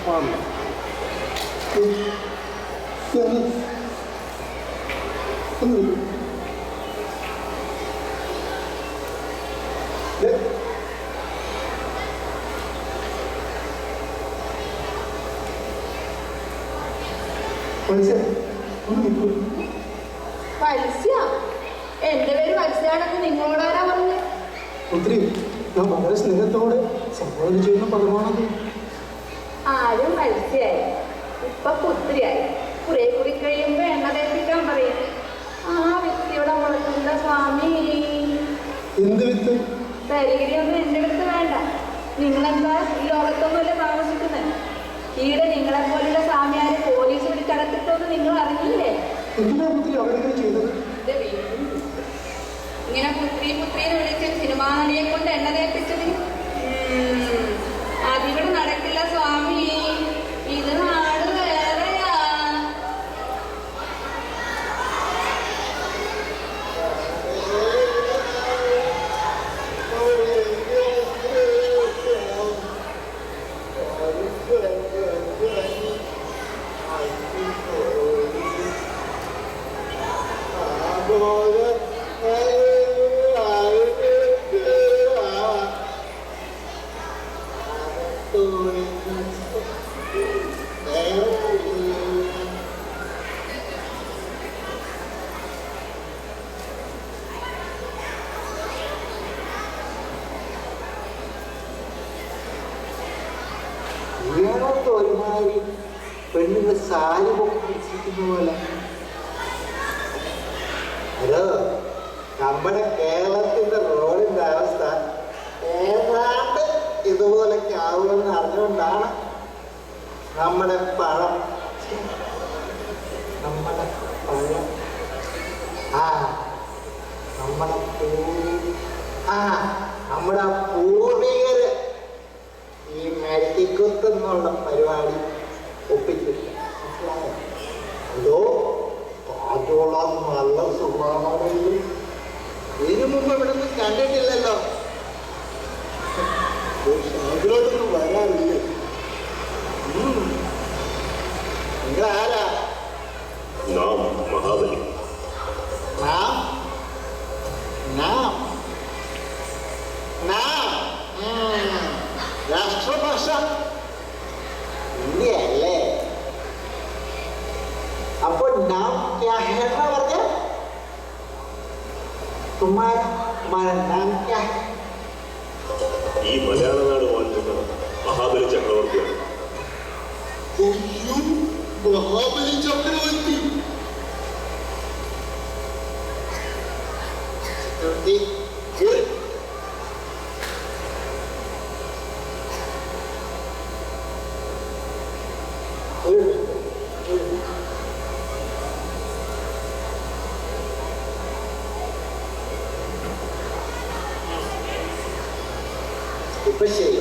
എന്റെ പേര് വത്സ്യാണെന്ന് നിങ്ങളോടാരാ പറഞ്ഞു? പുത്രി, ഞാൻ വളരെ സ്നേഹത്തോടെ സംബോധന ചെയ്യുന്ന പദമാണത്. ആരും വത്സ്യായി, ഇപ്പൊ പുത്രിയായി. കുറെ കൂടി കഴിയുമ്പോ എണ്ണ തേപ്പിക്കാൻ പറയും. ആ വ്യക്തിയുടെ മുളക്കുന്ന സ്വാമി. എന്ത് വിത്ത്? തരികിരിയൊന്നും എന്റെ അടുത്ത് വേണ്ട. നിങ്ങളെന്താ ഈ ലോകത്തൊന്നുമല്ല താമസിക്കുന്നത്? ഈടെ നിങ്ങളെ പോലുള്ള സ്വാമിയാരെ പോലീസ് പിടിച്ചടക്കിട്ടോന്ന് നിങ്ങൾ അറിഞ്ഞില്ലേ? എന്തിനാ പുത്രി അവരൊക്കെ ചെയ്തത്? ഇങ്ങനെ പുത്രി പുത്രിന്ന് വിളിച്ച് സിനിമാ നടിയെ കൊണ്ട് എണ്ണ തേപ്പിച്ചത് അതിവിടെ നടക്കില്ല സ്വാമി. ഇത് നാട് വേറെയാ. ഒരുമാതിരി പെണ്ണുങ്ങൾ സാരി പൊക്കിക്കുന്ന പോലെ. അത് നമ്മുടെ കേരളത്തിന്റെ റോഡിന്റെ അവസ്ഥ ഏതാണ്ട് ഇതുപോലൊക്കെ ആവുമെന്ന് അറിഞ്ഞുകൊണ്ടാണ് നമ്മുടെ പഴം നമ്മുടെ പൂർവികര് ഈ മെഴുത്തിക്കുത്തെന്നുള്ള പരിപാടി ഒപ്പിച്ചിട്ട് അതോ കാറ്റോളം നല്ല സുഖമാണെങ്കിലും ഇതിനു മുമ്പ് ഇവിടെ നിന്ന് കണ്ടിട്ടില്ലല്ലോ. അതിലോട്ടൊന്നും വരാറില്ലേ? നിങ്ങളാരാ? മഹാബലി. രാഷ്ട്രഭാഷ ഇന്ത്യയല്ലേ? അപ്പൊ നാം ക്യാ ഹൈ എന്നാ പറഞ്ഞ? तुम्हारा नाम क्या है? ഈ മലയാള നാട് വാഴ്ത്തുന്ന മഹാബലി ചക്രവർത്തിയാണ്. മഹാബലി ചക്രവർത്തി ഇപ്പൊ ശരി.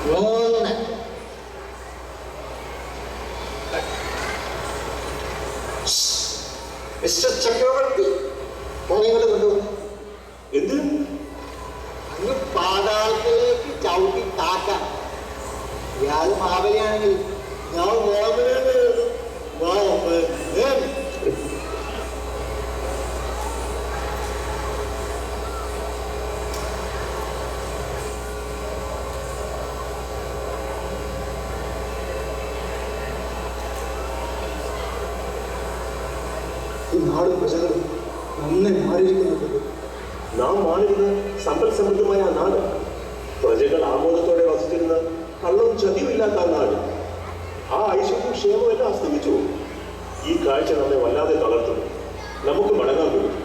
1 2 3 മിസ്റ്റർ ചക്രവർത്തി നിങ്ങൾ കൊണ്ടുവന്നു. എന്ത്? അങ്ങ് പാതാളത്തിലേക്ക് ചവിട്ടി താക്കാൻ. ഇയാൾ മഹാബലിയാണെങ്കിൽ ഞാൻ ഈ നാടും പ്രജകളും നന്നായി മാറിയിരിക്കുന്നത്. നാം മാറിയിരുന്ന സമ്പൽ സമൃദ്ധമായ ആ നാട്, പ്രജകൾ ആമോദത്തോടെ വസിച്ചിരുന്ന കള്ളവും ചതിയുമില്ലാത്ത ആ നാട്, ആ ഐശ്വര്യവും ക്ഷേമവും എല്ലാം അസ്തമിച്ചു. ഈ കാഴ്ച നമ്മെ വല്ലാതെ തളർത്തുന്നു. നമുക്ക് മടങ്ങാൻ പോകും.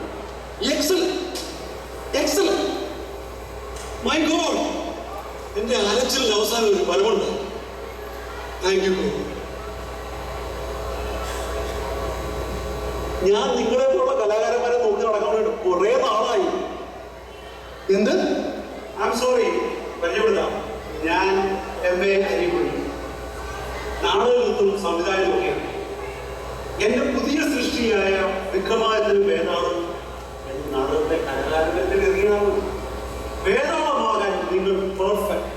എന്റെ അലച്ചിലിന് അവസാനം ഒരു ഫലമുണ്ട്. Thank you. ഞാൻ നിങ്ങളെ പോലുള്ള കലാകാരന്മാരെ നോക്കി നടക്കാൻ വേണ്ടി കുറെ നാളായി. എന്ത്? ഐ ആം സോറി, പരിചയപ്പെടുത്താം. ഞാൻ MA അരിക്കുഴി, നാടകത്തും സംവിധാനമൊക്കെയാണ്. എന്റെ പുതിയ സൃഷ്ടിയായ വിക്രമാദിത്യൻ വേതാളം എന്ന നാടകത്തെ കലാകാരന്റെ ഗതിയാണ്. വേതാളമാകാൻ നിങ്ങൾ പെർഫെക്റ്റ്.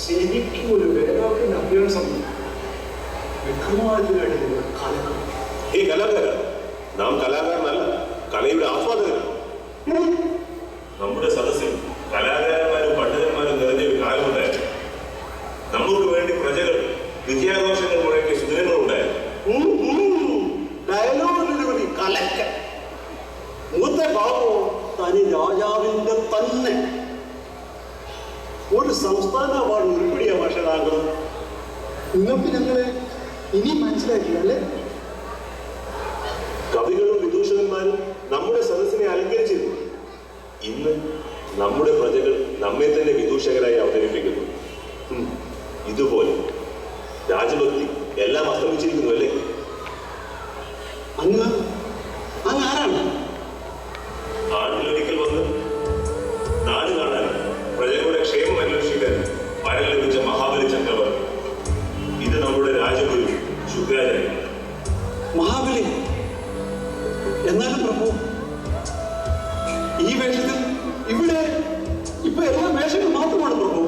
ശരിക്കും ഒരു വേതാളത്തിന്റെ അഭ്യാസം വിക്രമാദിത്യനായിട്ട് നിങ്ങൾ കലക്കണം. ഈ കലാകാരൻ നാം കലാകാരനല്ല, കലയുടെ ആസ്വാദകനാണ്. നമ്മുടെ സദസ്സിൽ കലാകാരന്മാരും പണ്ഡിതന്മാരും നിറഞ്ഞൊരു കാലമുണ്ടായിരുന്നു. നമുക്ക് വേണ്ടി പ്രജകൾ വിജയാഘോഷങ്ങൾ മുഴക്കിയ സുദിനങ്ങളുണ്ടായിരുന്നു. ഡയലോഗിലൊരു കലക്ക മൂത്ത ബാബു തനി രാജാവിന്റെ തന്നെ ഒരു സംസ്ഥാന അവാർഡ് ഉരുപ്പിടിയ ഭാഷകളാകണം. നിങ്ങൾക്ക് ഞങ്ങളെ ഇനി മനസ്സിലാക്കില്ല അല്ലേ? കവികളും വിദൂഷകന്മാരും നമ്മുടെ സദസ്സിനെ അലങ്കരിച്ചിരുന്നു. ഇന്ന് നമ്മുടെ പ്രജകൾ നമ്മെ തന്നെ വിദൂഷകരായി അവതരിപ്പിക്കുന്നു. ഇതുപോലെ രാജഭക്തി എല്ലാം അസ്തമിച്ചിരിക്കുന്നു അല്ലേ? അങ്ങ് ആരാണ്? ആണ്ടിലൊരിക്കൽ വന്ന് നാട് കാണാൻ, പ്രജകളുടെ ക്ഷേമം അന്വേഷിക്കാൻ വരം ലഭിച്ച മഹാബലി ചക്രവർത്തി. ഇത് നമ്മുടെ രാജഗുരു ശുക്രാചാര്യ. മഹാബലി എന്നാലും പ്രഭു, ഈ വേഷത്തിൽ ഇവിടെ ഇപ്പൊ എല്ലാ വേഷങ്ങൾ മാത്രമാണ് പ്രഭു.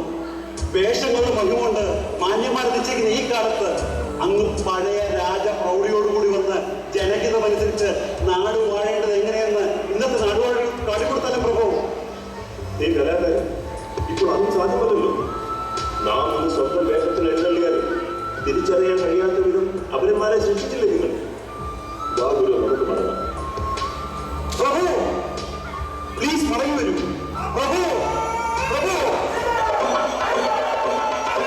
വേഷങ്ങളുടെ മഹിമുകൊണ്ട് മാന്യന്മാരെ നിശ്ചയിക്കുന്ന ഈ കാലത്ത് അങ്ങ് പഴയ രാജപ്രൗഢിയോടുകൂടി വന്ന് ജനഹിതമനുസരിച്ച് നാട് വാഴേണ്ടത് എങ്ങനെയെന്ന് ഇന്നത്തെ നാടുവാഴി കാട്ടിക്കൊടുത്താലും പ്രഭു. ഈ കലാകാരൻ ഇപ്പോൾ അതും സാധ്യമല്ലല്ലോ. നാം ഒന്ന് സ്വന്തം വേഷത്തിൽ എഴുന്നള്ളിയാൽ തിരിച്ചറിയാൻ കഴിയാത്ത വിധം അവരന്മാരെ സൃഷ്ടിച്ചില്ലേ നിങ്ങൾ? ഗുരു നമുക്ക് മടങ്ങാം. പ്രഭു പ്ലീസ് മടങ്ങി വരൂ പ്രഭു.